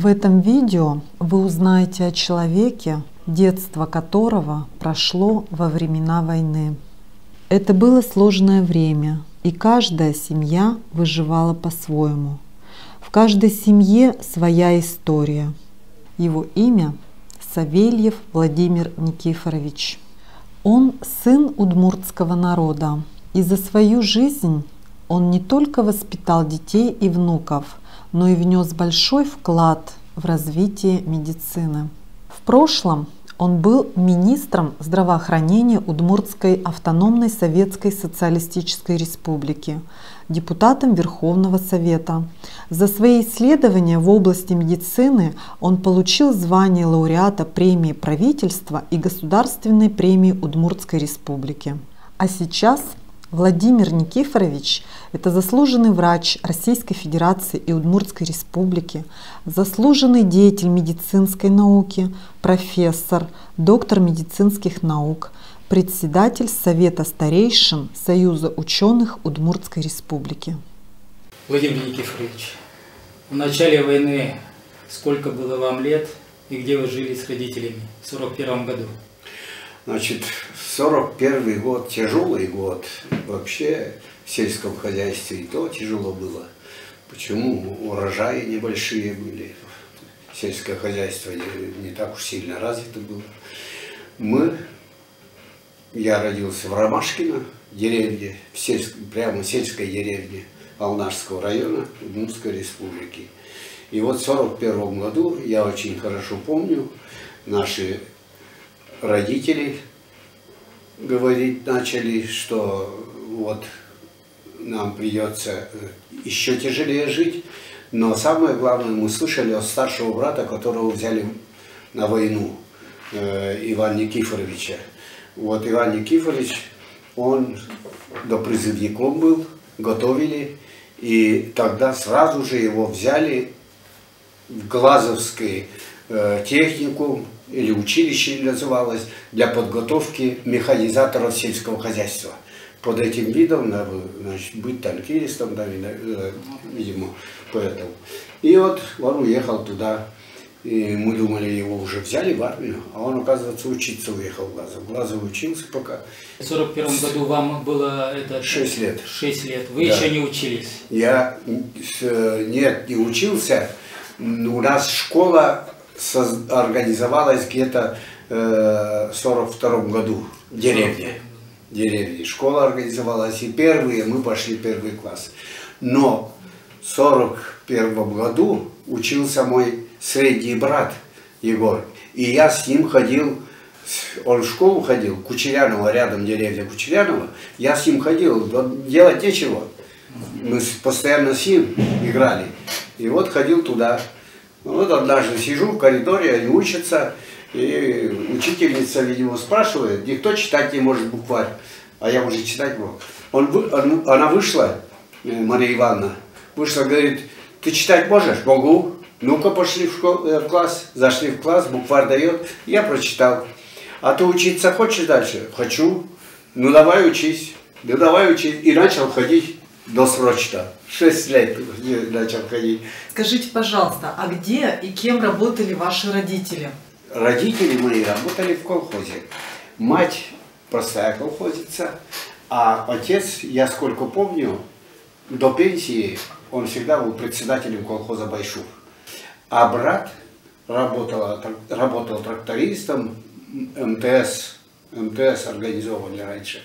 В этом видео вы узнаете о человеке, детство которого прошло во времена войны. Это было сложное время, и каждая семья выживала по-своему. В каждой семье своя история. Его имя — Савельев Владимир Никифорович. Он сын удмуртского народа, и за свою жизнь он не только воспитал детей и внуков, но и внес большой вклад в развитие медицины. В прошлом он был министром здравоохранения Удмуртской автономной Советской Социалистической Республики, депутатом Верховного Совета. За свои исследования в области медицины он получил звание лауреата премии правительства и Государственной премии Удмуртской Республики. А сейчас Владимир Никифорович – это заслуженный врач Российской Федерации и Удмуртской Республики, заслуженный деятель медицинской науки, профессор, доктор медицинских наук, председатель Совета старейшин Союза ученых Удмуртской Республики. Владимир Никифорович, в начале войны сколько было вам лет и где вы жили с родителями в 1941 году? Значит, 41 год, тяжелый год. Вообще в сельском хозяйстве и то тяжело было. Почему? Урожаи небольшие были. Сельское хозяйство не так уж сильно развито было. Я родился в Ромашкино, деревне, прямо в сельской деревне Алнашского района Удмуртской Республики. И вот в 1941 году, я очень хорошо помню, наши родители говорить начали, что вот нам придется еще тяжелее жить. Но самое главное, мы слышали от старшего брата, которого взяли на войну, Ивана Никифоровича. Вот Иван Никифорович, он допризывником был, готовили, и тогда сразу же его взяли в Глазовский техникум, или училище называлось, для подготовки механизаторов сельского хозяйства. Под этим видом надо, значит, быть танкистом, да, видимо, поэтому. И вот он уехал туда, и мы думали, его уже взяли в армию, а он, оказывается, учиться уехал в Глазов. В Глазов учился пока. В 1941 году вам было 6 лет. 6 лет. Вы еще не учились? Я не учился. У нас школа организовалась где-то в 1942 году в деревне. Школа организовалась, и мы пошли в 1 класс. Но в 1941 году учился мой средний брат Егор, и я с ним ходил, он в школу ходил, Кучеряново, рядом деревня Кучеряново, я с ним ходил, делать нечего, мы постоянно с ним играли, и вот ходил туда. Вот однажды сижу в коридоре, они учатся, и учительница, видимо, спрашивает, никто читать не может букварь, а я уже читать мог. Она вышла, Мария Ивановна, вышла, говорит, ты читать можешь? Могу. Ну-ка, пошли в класс, зашли в класс, букварь дает, я прочитал. А ты учиться хочешь дальше? Хочу. Ну давай учись, и начал ходить досрочно. 6 лет начал ходить. Скажите, пожалуйста, а где и кем работали ваши родители? Родители мои работали в колхозе. Мать простая колхозница, а отец, я сколько помню, до пенсии он всегда был председателем колхоза Байшур. А брат работал трактористом, МТС организовывали раньше.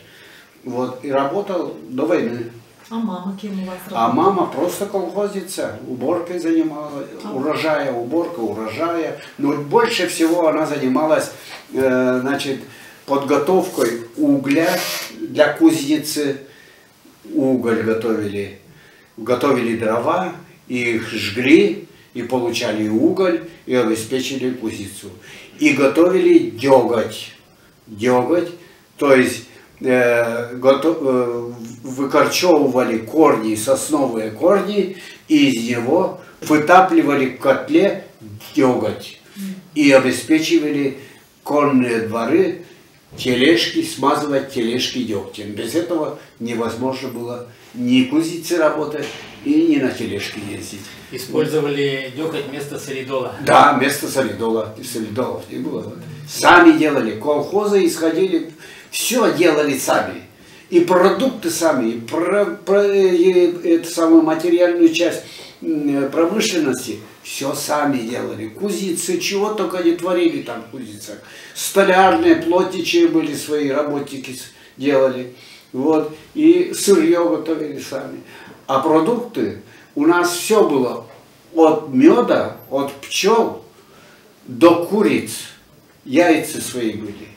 Вот, и работал до войны. А мама кем у вас работала? А мама просто колхозница, уборкой занималась, уборка урожая. Но больше всего она занималась, значит, подготовкой угля для кузницы. Уголь готовили дрова, их жгли, и получали уголь, и обеспечили кузницу. И готовили деготь, то есть выкорчевывали корни, сосновые корни, и из него вытапливали в котле деготь. И обеспечивали конные дворы тележки, смазывать тележки дегтем. Без этого невозможно было ни кузнице работать и ни на тележке ездить. Использовали деготь вместо солидола. Да, вместо солидола. Солидолов не было. Сами делали, колхозы исходили, все делали сами. И продукты сами, и эту самую материальную часть промышленности все сами делали. Кузницы, чего только не творили там в кузницах. Столярные, плотничие были свои, работники делали. Вот. И сырье готовили сами. А продукты у нас все было от меда, от пчел до куриц. Яйца свои были.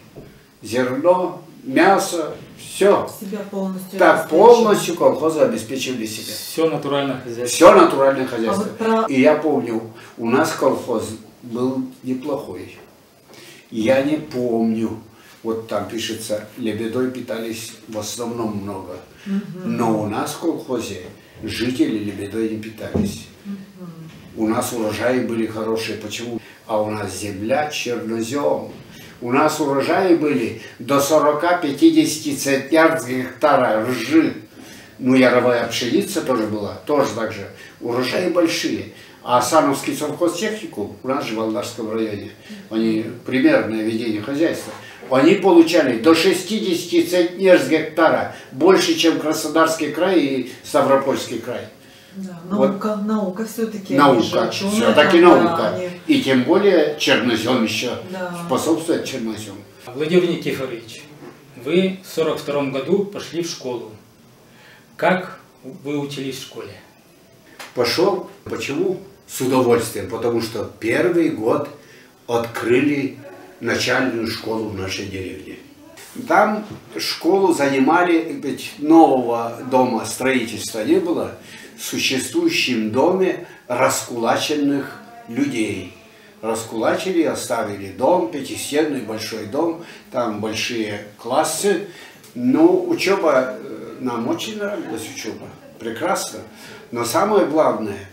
Зерно, мясо, все. Себя полностью Так, полностью колхозы обеспечивали себя. Все натуральное хозяйство. Все натуральное хозяйство. А И я помню, у нас колхоз был неплохой. Я не помню, вот там пишется, лебедой питались в основном много. Но у нас в колхозе жители лебедой не питались. У нас урожаи были хорошие. Почему? А у нас земля чернозем. У нас урожаи были до 40-50 центнер с гектара ржи. Ну, яровая пшеница тоже была, тоже так же. Урожаи большие. А Сановский совхозтехникум, у нас же в Володарском районе, они примерное ведение хозяйства, они получали до 60 центнер с гектара, больше, чем Краснодарский край и Ставропольский край. Да, наука, вот. Наука все-таки. Наука, все-таки наука. И тем более чернозем еще способствует чернозем. Владимир Никифорович, вы в 1942 году пошли в школу. Как вы учились в школе? Пошел. Почему? С удовольствием. Потому что первый год открыли начальную школу в нашей деревне. Там школу занимали, ведь нового дома строительства не было, в существующем доме раскулаченных людей. Раскулачили, оставили дом, пятистенный большой дом, там большие классы. Ну, учеба, нам очень нравилась учеба, прекрасно. Но самое главное,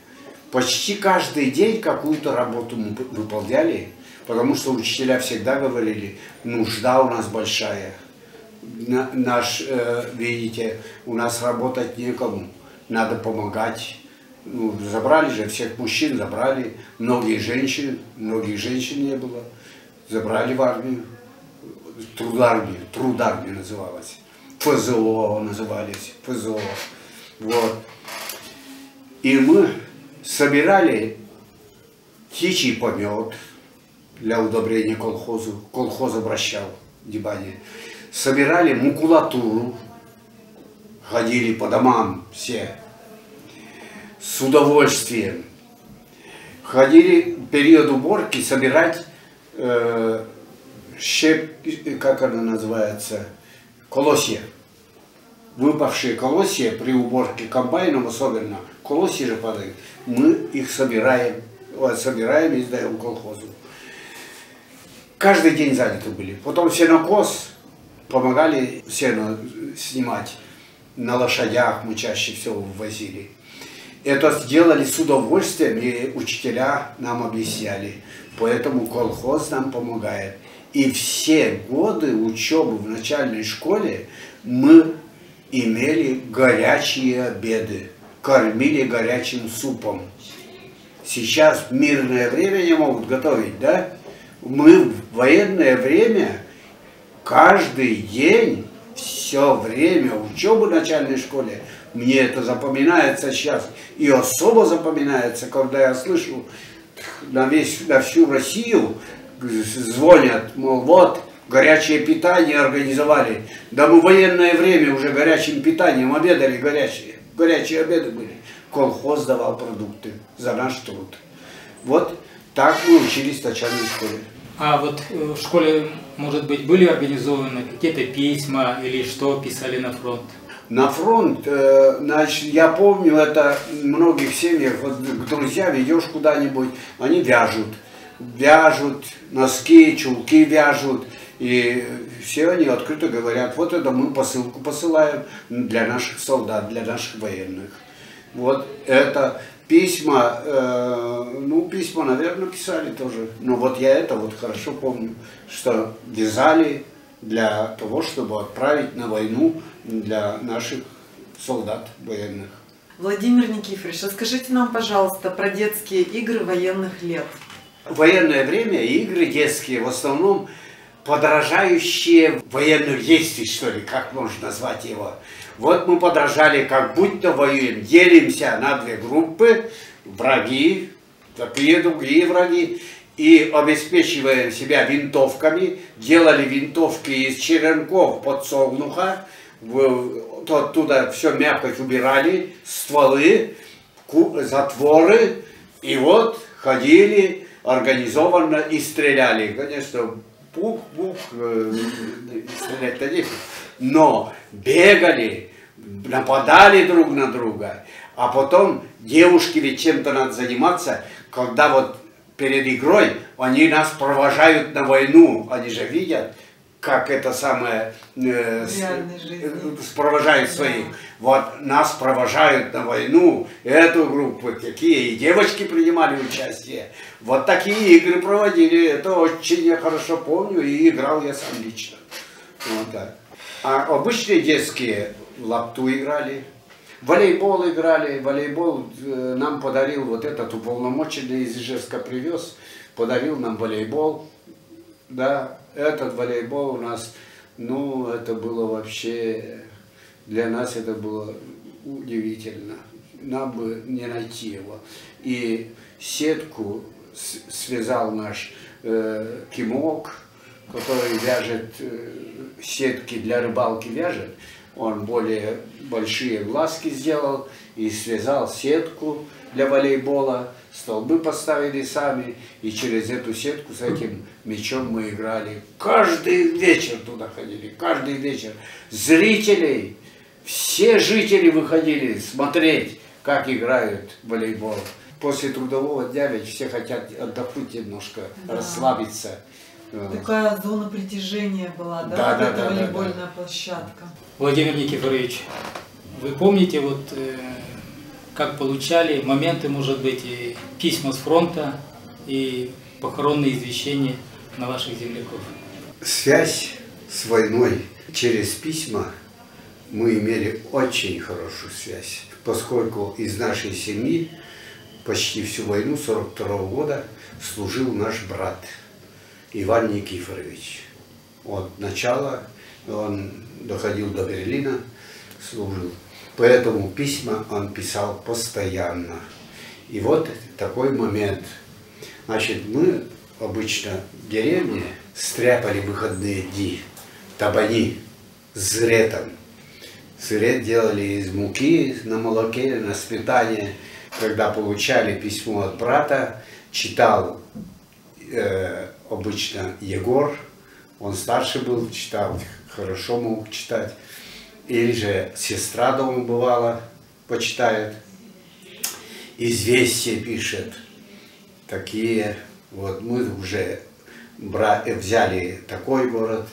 почти каждый день какую-то работу мы выполняли, потому что учителя всегда говорили, нужда у нас большая. Видите, у нас работать некому, надо помогать. Ну, забрали же, всех мужчин забрали, многих женщин не было, забрали в армию, трудармия называлась, ФЗО назывались, ФЗО. Вот. И мы собирали птичий помет для удобрения колхозу, колхоз обращал внимание, собирали макулатуру, ходили по домам все, с удовольствием. Ходили в период уборки собирать как она называется, колосья. Выпавшие колосья при уборке комбайном особенно, колосья же падают, мы их собираем и сдаем колхозу. Каждый день заняты были. Потом сенокос, помогали сено снимать. На лошадях мы чаще всего ввозили. Это сделали с удовольствием, и учителя нам объясняли. Поэтому колхоз нам помогает. И все годы учебы в начальной школе мы имели горячие обеды, кормили горячим супом. Сейчас в мирное время не могут готовить, да? Мы в военное время каждый день, все время учебы в начальной школе, мне это запоминается сейчас. И особо запоминается, когда я слышу на всю Россию звонят, мол, вот, горячее питание организовали. Да мы в военное время уже горячим питанием обедали горячие обеды были. Колхоз давал продукты за наш труд. Вот так мы учились в начальной школе. А вот в школе, может быть, были организованы какие-то письма или что писали на фронт? На фронт, значит, я помню, это в многих семьях, вот к друзьям идешь куда-нибудь, они вяжут носки, чулки вяжут, и все они открыто говорят, вот это мы посылку посылаем для наших солдат, для наших военных. Вот это письма, письма, наверное, писали тоже, но вот я это вот хорошо помню, что вязали для того, чтобы отправить на войну для наших солдат военных. Владимир Никифорович, расскажите нам, пожалуйста, про детские игры военных лет. В военное время игры детские в основном подражающие военных действий, что ли, как можно назвать его. Вот мы подражали, как будто воюем, делимся на две группы, враги, такие другие враги, и обеспечиваем себя винтовками, делали винтовки из черенков подсолнуха, оттуда все мякоть убирали, стволы, затворы, и вот ходили организованно и стреляли. Конечно, пух-пух, стрелять-то нефиг. Но бегали, нападали друг на друга. А потом девушки, ведь чем-то надо заниматься, когда вот перед игрой они нас провожают на войну. Они же видят, как это самое провожают своих. Вот нас провожают на войну, эту группу, такие и девочки принимали участие. Вот такие игры проводили, это очень я хорошо помню, и играл я сам лично. Вот так. А обычные детские в лапту играли, волейбол играли. Волейбол нам подарил вот этот уполномоченный из Ижевска привез, подарил нам волейбол. Да, этот волейбол у нас, ну, это было вообще, для нас это было удивительно. Нам бы не найти его. И сетку связал наш Кимок, который вяжет сетки для рыбалки вяжет. Он более большие глазки сделал и связал сетку для волейбола. Столбы поставили сами, и через эту сетку с этим мячом мы играли. Каждый вечер туда ходили, каждый вечер. Зрителей, все жители выходили смотреть, как играют в волейбол. После трудового дня ведь все хотят отдохнуть немножко, да, расслабиться. Такая зона притяжения была, да? Да, Это волейбольная площадка. Владимир Никифорович, вы помните, вот как получали моменты, может быть, и письма с фронта, и похоронные извещения на ваших земляков? Связь с войной через письма мы имели очень хорошую связь, поскольку из нашей семьи почти всю войну 1942 года служил наш брат Иван Никифорович. От начала он доходил до Берлина, служил. Поэтому письма он писал постоянно. И вот такой момент. Значит, мы обычно в деревне стряпали выходные дни табани с зретом. Зрет делали из муки на молоке, на сметане. Когда получали письмо от брата, читал обычно Егор, он старше был, читал, хорошо мог читать. Или же сестра дома бывала, почитает. Известия пишет. Такие. Вот мы уже взяли такой город.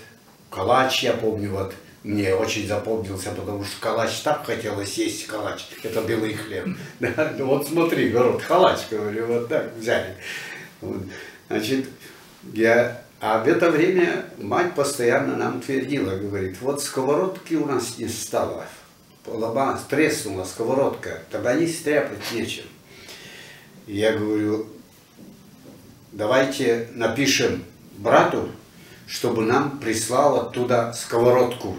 Калач, я помню, вот мне очень запомнился, потому что калач так хотелось есть калач. Это белый хлеб. Да? Вот смотри, город Калач, говорю, вот так взяли. Вот. Значит, а в это время мать постоянно нам твердила, говорит, вот сковородки у нас не стало, треснула сковородка, тогда не стряпать нечем. И я говорю, давайте напишем брату, чтобы нам прислал оттуда сковородку.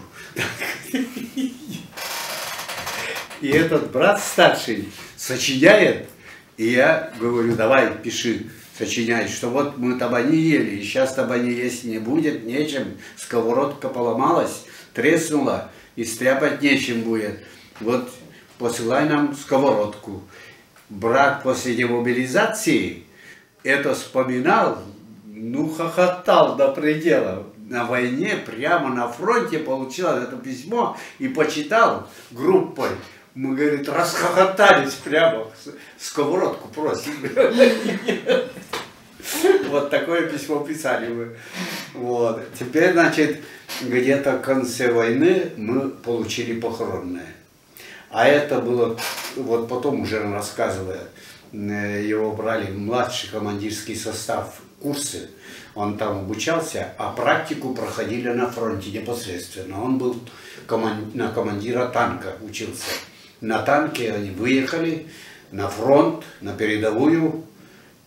И этот брат старший сочиняет, и я говорю, давай пиши. Сочиняет, что вот мы табани ели, и сейчас табани есть не будет, нечем, сковородка поломалась, треснула, и стряпать нечем будет. Вот посылай нам сковородку. Брат после демобилизации это вспоминал, ну хохотал до предела. На войне, прямо на фронте получил это письмо и почитал группой. Мы, говорит, расхохотались прямо, сковородку просим. Вот такое письмо писали мы. Вот. Теперь, значит, где-то в конце войны мы получили похоронное. А это было, вот потом уже он рассказывает, его брали в младший командирский состав курсы, он там обучался, а практику проходили на фронте непосредственно. Он был на командира танка, учился. На танке они выехали на фронт, на передовую,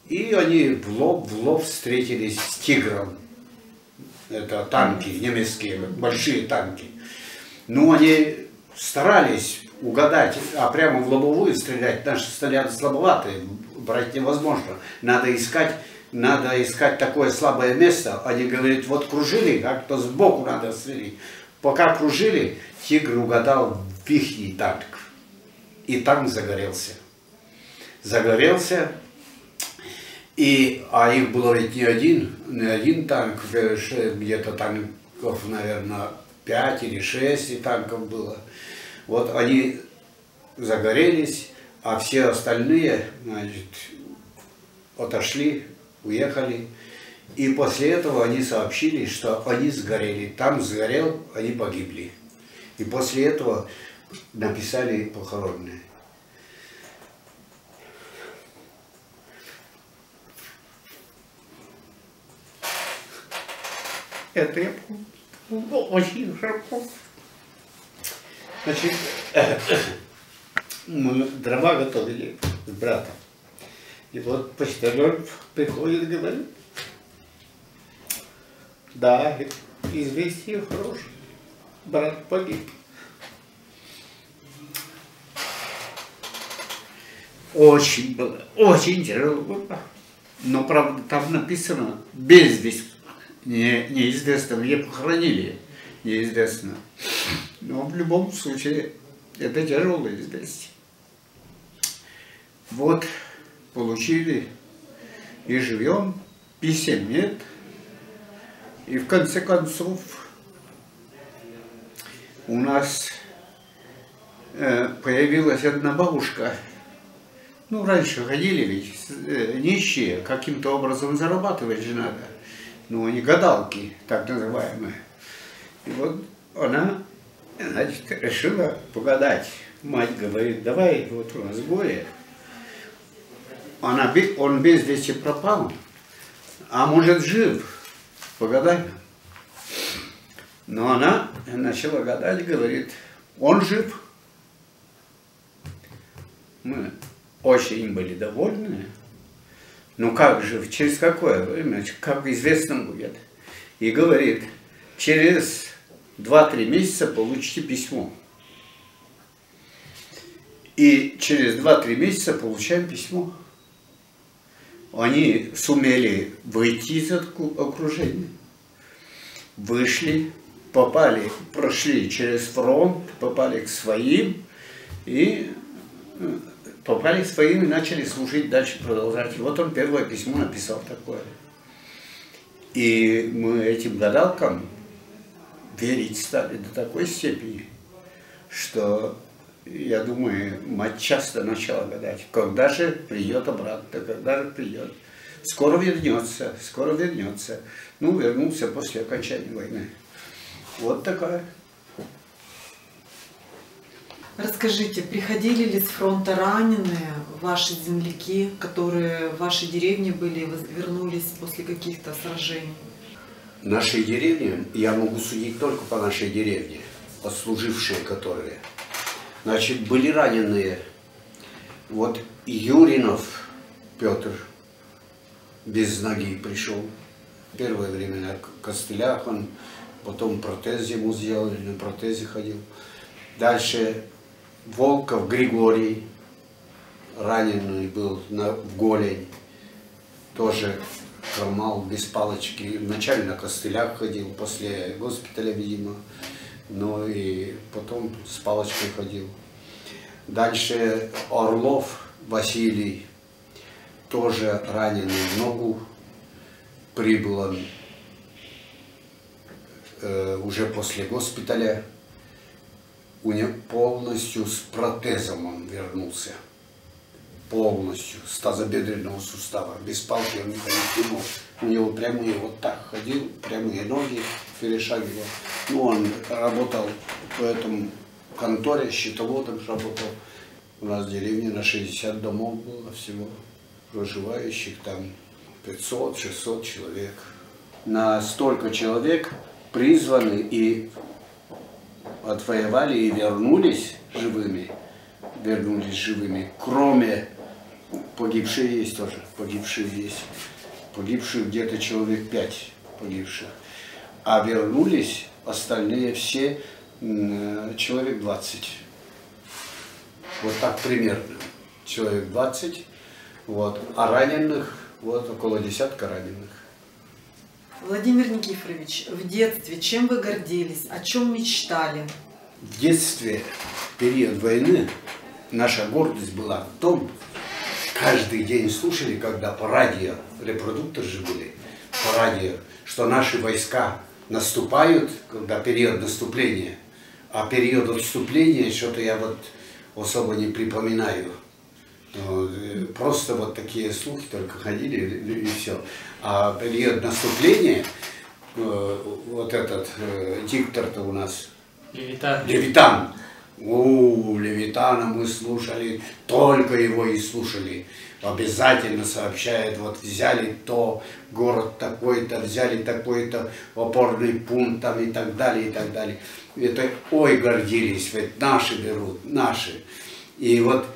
и они в лоб встретились с «Тигром». Это танки немецкие, большие танки. Ну, они старались угадать, а прямо в лобовую стрелять. Наши снаряды слабоватые, брать невозможно. Надо искать такое слабое место. Они говорят, вот кружили, как-то сбоку надо стрелять. Пока кружили, «Тигр» угадал в ихний танк. И танк загорелся. А их было ведь не один танк, где-то танков, наверное, 5 или 6 и танков было. Вот они загорелись, а все остальные, значит, отошли, уехали. И после этого они сообщили, что они сгорели. Там сгорел, они погибли. И после этого написали похоронные. Это я помню, очень хорошо. Значит, мы дрова готовили с братом. И вот почтальон приходит и говорит, да, известие хорошее, брат погиб. Очень тяжело было. Но, правда, там написано без вести. Неизвестно, где похоронили, неизвестно. Но в любом случае, это тяжелое известие. Вот, получили, и живем, писем нет. И в конце концов, у нас появилась одна бабушка. Ну, раньше ходили ведь нищие, каким-то образом зарабатывать же надо. Ну, они гадалки, так называемые. И вот она, значит, решила погадать. Мать говорит, давай, вот у нас горе. Он без вести пропал, а может жив, погадай. Но она начала гадать, говорит, он жив. Мы очень им были довольны. Ну как же, через какое время, как известно будет. И говорит, через 2-3 месяца получите письмо. И через 2-3 месяца получаем письмо. Они сумели выйти из окружения. Вышли, прошли через фронт, попали к своим и начали служить дальше, продолжать. И вот он первое письмо написал такое. И мы этим гадалкам верить стали до такой степени, что, я думаю, мать часто начала гадать, когда же придет обратно, когда же придет. Скоро вернется, скоро вернется. Ну, вернулся после окончания войны. Вот такая. Расскажите, приходили ли с фронта раненые ваши земляки, которые в вашей деревне были, вернулись после каких-то сражений? Нашей деревне, я могу судить только по нашей деревне, послужившие которые. Значит, были раненые. Вот Юринов Петр без ноги пришел. Первое время на костылях он, потом протез ему сделали, на протезе ходил. Дальше Волков Григорий, раненый был в голень, тоже хромал без палочки. Вначале на костылях ходил, после госпиталя, видимо, но и потом с палочкой ходил. Дальше Орлов Василий, тоже раненый в ногу, прибыл он уже после госпиталя. У него полностью с протезом он вернулся. Полностью, с тазобедренного сустава. Без палки он не мог. У него прямые вот так ходил, прямые ноги перешагивал. Ну, он работал в этом конторе, счетоводом работал. У нас в деревне на 60 домов было всего проживающих там. 500-600 человек. На столько человек призваны и отвоевали и вернулись живыми, кроме погибшие есть тоже, погибших где-то человек 5 погибших, а вернулись остальные все человек 20. Вот так примерно, человек 20, вот, а раненых, вот около десятка раненых. Владимир Никифорович, в детстве чем вы гордились, о чем мечтали? В детстве, в период войны, наша гордость была в том, каждый день слушали, когда по радио, репродукторы же были, по радио, что наши войска наступают, когда период наступления, а период отступления, что-то я вот особо не припоминаю. Просто вот такие слухи только ходили и все. А период наступления, вот этот диктор-то у нас, Левитан. Левитана мы слушали, только его и слушали. Обязательно сообщает, вот взяли то, город такой-то, взяли такой-то опорный пункт там и так далее, и так далее. Это, ой, гордились, ведь наши берут, наши. И вот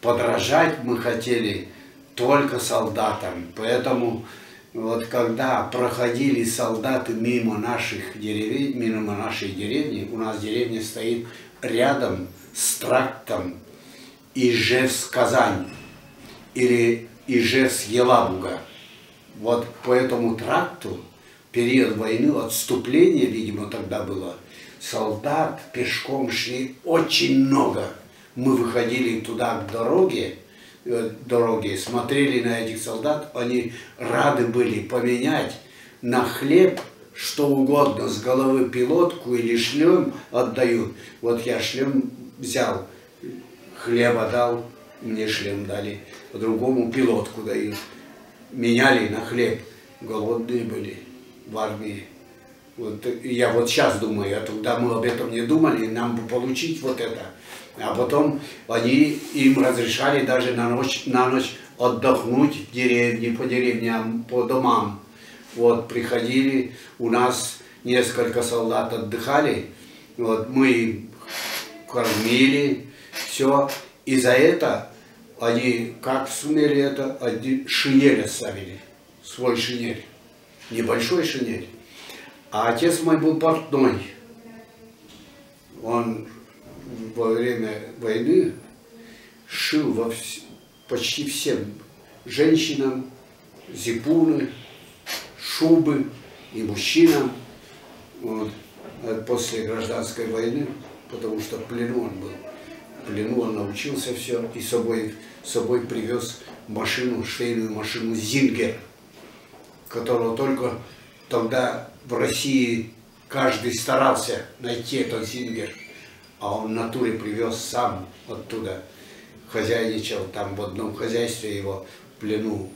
подражать мы хотели только солдатам. Поэтому вот когда проходили солдаты мимо наших деревень, мимо нашей деревни, у нас деревня стоит рядом с трактом Ижевск-Казань или Ижевск-Елабуга. Вот по этому тракту, период войны, отступление, видимо, тогда было, солдат пешком шли очень много. Мы выходили туда к дороге, смотрели на этих солдат, они рады были поменять на хлеб что угодно, с головы пилотку или шлем отдают. Вот я шлем взял, хлеба дал, мне шлем дали, по-другому пилотку дают. Меняли на хлеб, голодные были в армии. Вот, я вот сейчас думаю, а тогда мы об этом не думали, нам бы получить вот это. А потом им разрешали даже на ночь отдохнуть в деревне, по деревням, по домам. Вот приходили, у нас несколько солдат отдыхали, вот, мы их кормили, все. И за это они, как сумели это, шинель оставили, свой шинель, небольшой шинель. А отец мой был портной. Он во время войны шил почти всем женщинам зипуны, шубы и мужчинам. Вот. После гражданской войны, потому что в плену он был. В плену он научился все и с собой привез машину, швейную машину «Зингер», которого только тогда в России каждый старался найти этот «Зингер», а он в натуре привез сам оттуда, хозяйничал там в одном хозяйстве, его в плену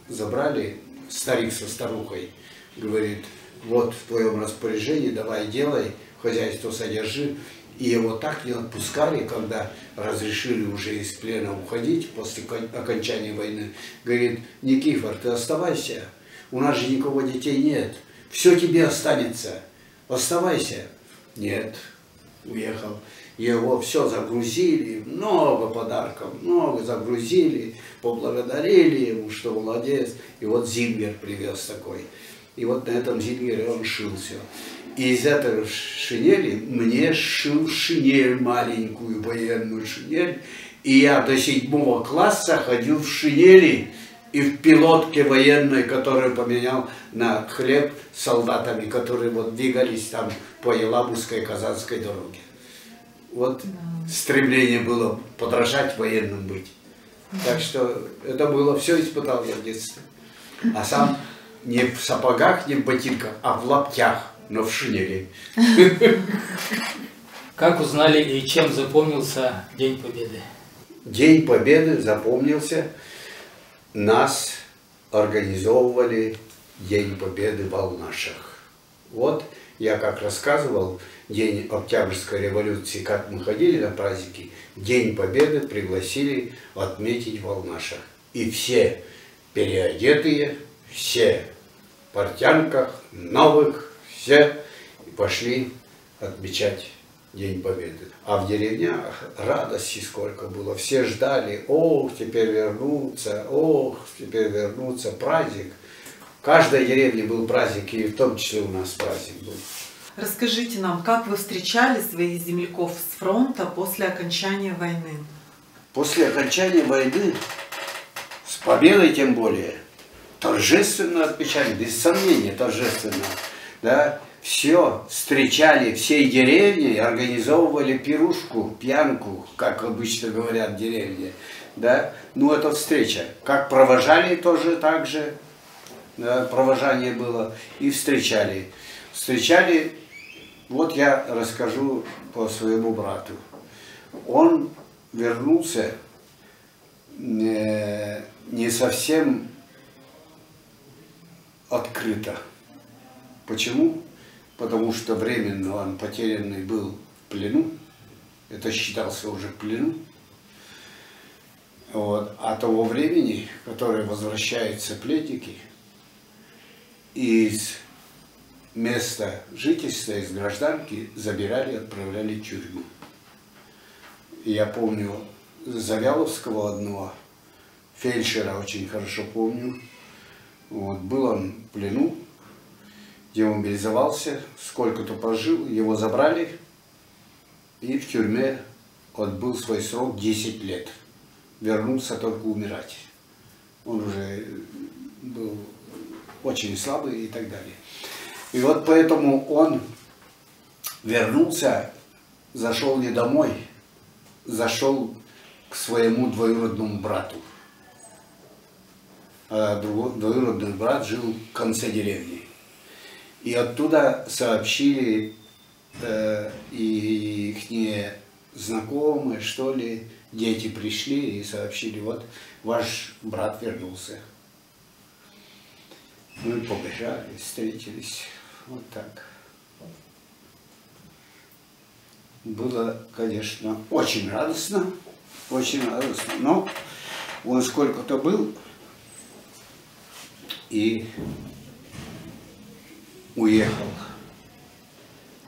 забрали, старик со старухой, говорит, вот в твоем распоряжении, давай делай, хозяйство содержи. И его так не отпускали, когда разрешили уже из плена уходить после окончания войны. Говорит, Никифор, ты оставайся, у нас же никого детей нет, все тебе останется, оставайся. Нет, уехал. Его все загрузили, много подарков, много загрузили, поблагодарили ему, что молодец. И вот Зингер привез такой. И вот на этом Зингере он шил все. И из этой шинели мне шил шинель, маленькую военную шинель. И я до 7 класса ходил в шинели и в пилотке военной, которую поменял на хлеб с солдатами, которые вот двигались там по Елабужской Казанской дороге. Вот стремление было подражать военным быть. Так что это было, все испытал я в детстве. А сам не в сапогах, не в ботинках, а в лаптях, но в шинели. Как узнали и чем запомнился День Победы? День Победы запомнился. Нас организовывали День Победы в Алнашах. Вот я как рассказывал, День Октябрьской революции, как мы ходили на праздники, День Победы пригласили отметить в Алнашах. И все переодетые, все в портянках, новых, все, и пошли отмечать День Победы. А в деревнях радости сколько было. Все ждали, ох, теперь вернутся, праздник. В каждой деревне был праздник, и в том числе у нас праздник был. Расскажите нам, как вы встречали своих земляков с фронта после окончания войны? После окончания войны, с победой тем более, торжественно отмечали, без сомнения торжественно, да, все встречали, всей деревни, организовывали пирушку, пьянку, как обычно говорят в деревне, да, ну это встреча. Как провожали тоже так же, да, провожание было, и встречали. Встречали, вот я расскажу по своему брату. Он вернулся не совсем открыто. Почему? Потому что временно он потерянный был в плену. Это считался уже в плену. Вот. А того времени, которое возвращаются пленники, из места жительства, из гражданки забирали, отправляли в тюрьму. И я помню Завяловского одного, фельдшера очень хорошо помню. Вот. Был он в плену, демобилизовался, сколько-то пожил, его забрали, и в тюрьме отбыл свой срок 10 лет. Вернулся только умирать. Он уже был очень слабый и так далее. И вот поэтому он вернулся, зашел не домой, зашел к своему двоюродному брату. А двоюродный брат жил в конце деревни. И оттуда сообщили и их знакомые, что ли, дети пришли и сообщили, вот ваш брат вернулся. Мы побежали, встретились, вот так. Было, конечно, очень радостно, но он сколько-то был и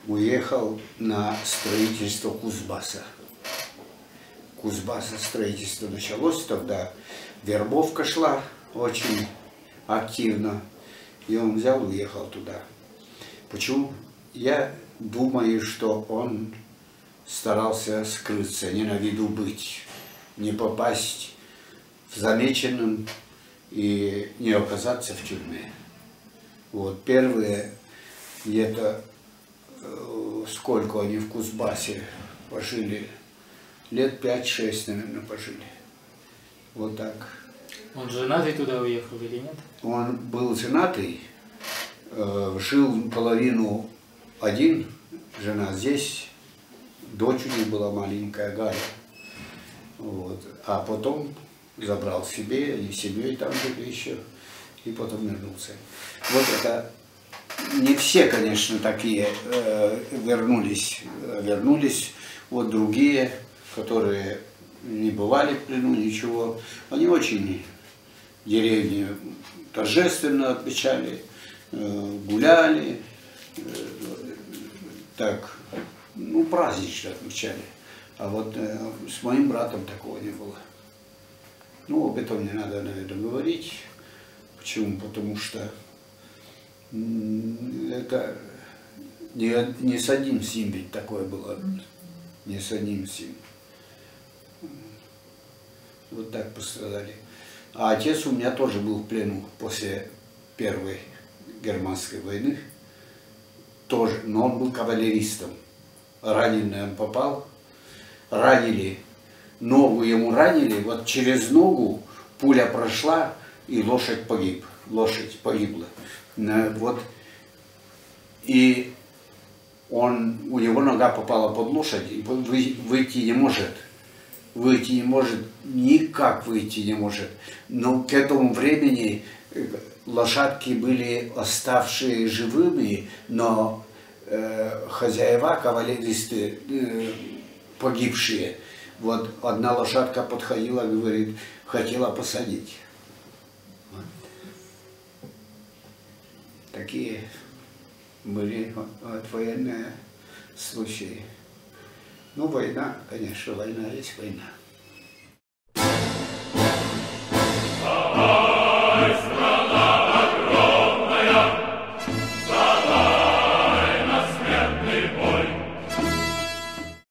уехал на строительство Кузбасса. Кузбасса строительство началось, тогда вербовка шла очень активно, и он взял и уехал туда. Почему? Я думаю, что он старался скрыться, не на виду быть, не попасть в замеченным и не оказаться в тюрьме. Вот первые где-то сколько они в Кузбассе пожили, лет 5-6, наверное, пожили. Вот так. Он женатый туда уехал или нет? Он был женатый, жил половину один, жена здесь, дочь у них была маленькая, Галя. Вот. А потом забрал себе, и семьей там жили еще, и потом вернулся. Вот это не все, конечно, такие вернулись. Вот другие, которые не бывали в плену, ничего, они очень деревни торжественно отмечали, гуляли, так, ну, празднично отмечали. А вот с моим братом такого не было. Ну, об этом не надо, наверное, говорить. Почему? Потому что это не с одним сим ведь такое было. Не с одним сим. Вот так пострадали. А отец у меня тоже был в плену после Первой германской войны. Тоже, но он был кавалеристом. Раненый он попал. Ранили. Ногу ему ранили. Вот через ногу пуля прошла, и лошадь погибла. Вот. И у него нога попала под лошадь, и выйти не может. Никак выйти не может. Но к этому времени лошадки были оставшие живыми, но хозяева, кавалеристы, погибшие. Вот одна лошадка подходила, говорит, хотела посадить. такие были вот военные случаи. Ну, война, конечно, война есть война.